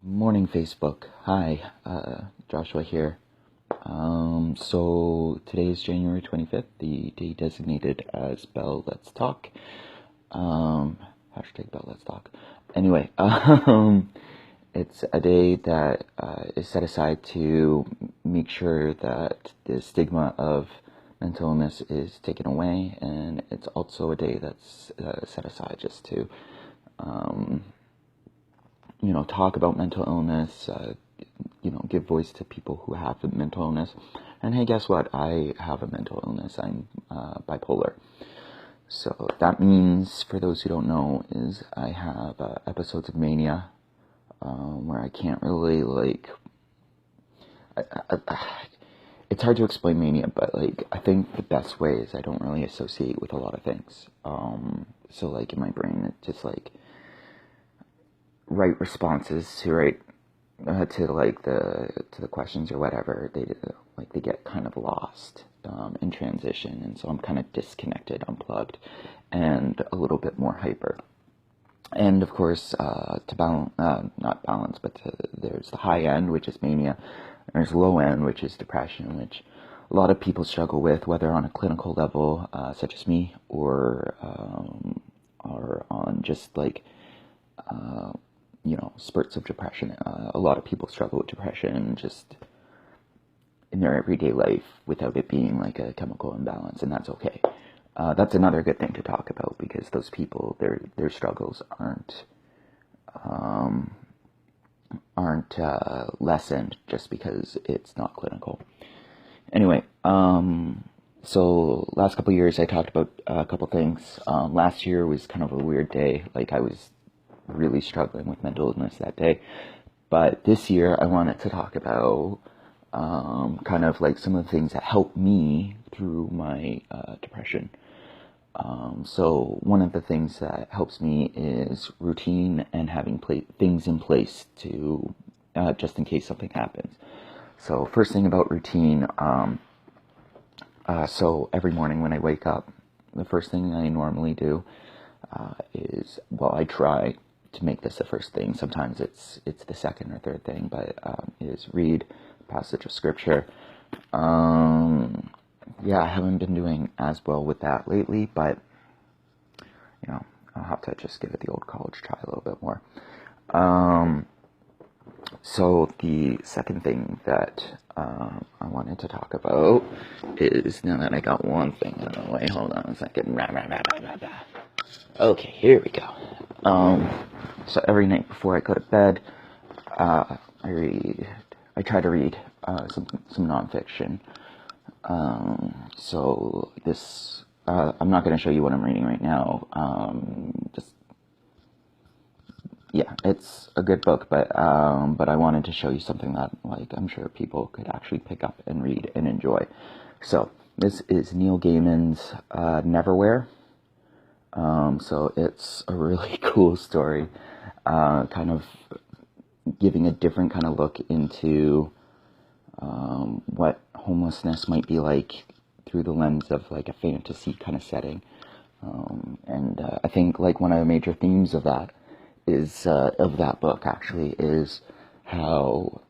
Morning, Facebook. Hi, Joshua here. So today is January 25th, the day designated as Bell Let's Talk. Hashtag Bell Let's Talk. Anyway, it's a day that is set aside to make sure that the stigma of mental illness is taken away, and it's also a day that's set aside just to talk about mental illness, give voice to people who have a mental illness. And hey, guess what? I have a mental illness. I'm bipolar. So that means, for those who don't know, is I have episodes of mania where I can't really, it's hard to explain mania, but, I think the best way is I don't really associate with a lot of things. So, in my brain, it just, write responses to the questions or whatever, they get kind of lost in transition, and so I'm kind of disconnected, unplugged, and a little bit more hyper. And of course, to balance, not balance, but there's the high end, which is mania, and there's low end, which is depression, which a lot of people struggle with, whether on a clinical level, such as me, or on just spurts of depression. A lot of people struggle with depression just in their everyday life without it being like a chemical imbalance, and that's okay. That's another good thing to talk about, because those people, their struggles aren't lessened just because it's not clinical. Anyway, so last couple of years I talked about a couple things. Last year was kind of a weird day. I was really struggling with mental illness that day. But this year I wanted to talk about kind of some of the things that helped me through my depression. So one of the things that helps me is routine and having things in place to just in case something happens. So first thing about routine, so every morning when I wake up, the first thing I normally do is, I try to make this the first thing. Sometimes it's the second or third thing, but is read a passage of scripture. I haven't been doing as well with that lately, but I'll have to just give it the old college try a little bit more. So the second thing that I wanted to talk about is, now that I got one thing out of the way, hold on a second. Okay, here we go. So every night before I go to bed, I try to read some nonfiction. So this, I'm not going to show you what I'm reading right now. It's a good book, but I wanted to show you something that, I'm sure people could actually pick up and read and enjoy. So this is Neil Gaiman's Neverwhere. So it's a really cool story, kind of giving a different kind of look into what homelessness might be like through the lens of a fantasy kind of setting. And I think one of the major themes of that is of that book actually is how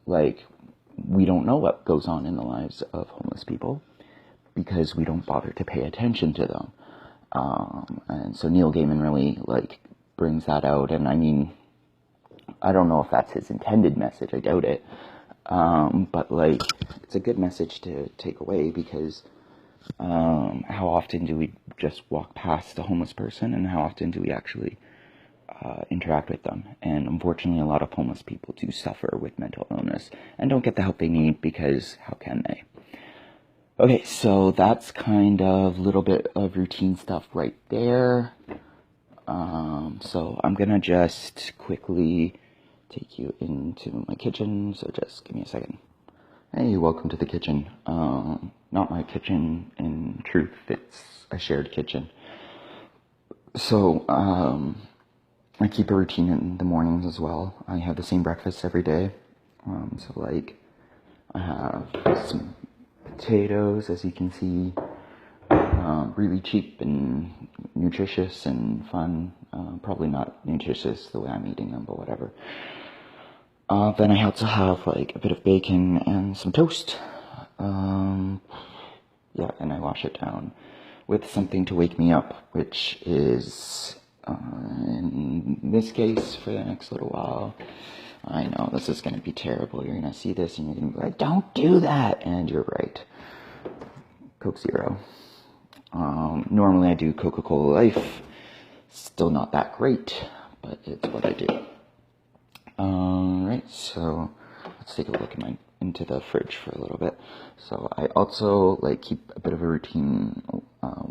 we don't know what goes on in the lives of homeless people because we don't bother to pay attention to them. And so Neil Gaiman really brings that out, and I mean, I don't know if that's his intended message, I doubt it, but it's a good message to take away, because how often do we just walk past a homeless person, and how often do we actually interact with them? And unfortunately, a lot of homeless people do suffer with mental illness and don't get the help they need, because how can they? Okay, so that's kind of a little bit of routine stuff right there. So I'm gonna just quickly take you into my kitchen, so just give me a second. Hey, welcome to the kitchen. Not my kitchen, in truth, it's a shared kitchen. So, I keep a routine in the mornings as well. I have the same breakfast every day. I have some potatoes, as you can see, really cheap and nutritious and fun. Probably not nutritious the way I'm eating them, but whatever. Then I also have like a bit of bacon and some toast. Yeah, and I wash it down with something to wake me up, which is, in this case, for the next little while, I know this is going to be terrible. You're going to see this and you're going to be like, don't do that. And you're right. Coke Zero. Normally I do Coca-Cola Life. Still not that great, but it's what I do. Right, so let's take a look into the fridge for a little bit. So I also like keep a bit of a routine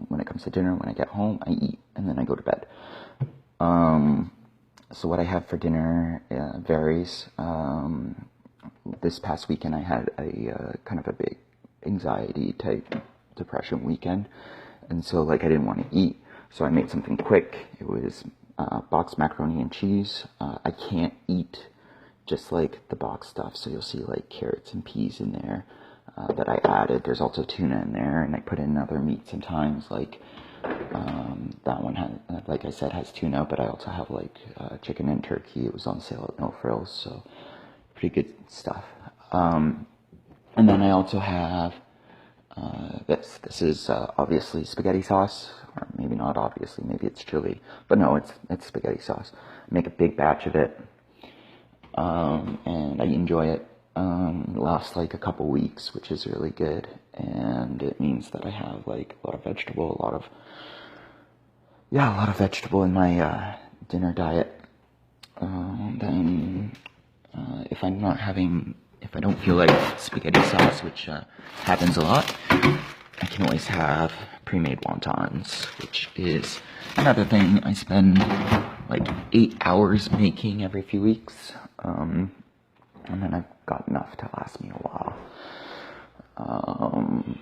when it comes to dinner. When I get home, I eat and then I go to bed. So what I have for dinner varies. This past weekend I had a kind of a big anxiety type depression weekend, and so like I didn't want to eat, so I made something quick. It was boxed macaroni and cheese. I can't eat just like the box stuff, so you'll see like carrots and peas in there that I added. There's also tuna in there, and I put in other meat sometimes, like that one had, like I said, has tuna, but I also have like chicken and turkey. It was on sale at No Frills, so pretty good stuff. And then I also have this. This is obviously spaghetti sauce, or maybe not obviously, maybe it's chili, but no, it's spaghetti sauce. I make a big batch of it, and I enjoy it. It lasts like a couple weeks, which is really good, and it means that I have like a lot of vegetable, a lot of vegetable in my dinner diet. Then if I don't feel like spaghetti sauce, which happens a lot, I can always have pre-made wontons, which is another thing I spend like 8 hours making every few weeks. And then I've got enough to last me a while.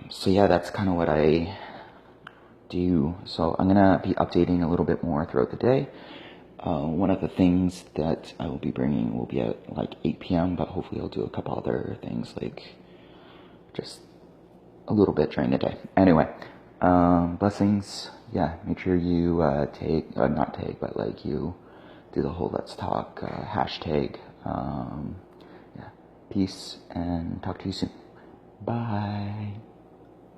So yeah, that's kind of what I do. So I'm gonna be updating a little bit more throughout the day. One of the things that I will be bringing will be at like 8 p.m., but hopefully I'll do a couple other things, like just a little bit during the day. Anyway, blessings. Yeah, make sure you not tag, but like you do the whole let's talk hashtag. Yeah, peace, and talk to you soon. Bye.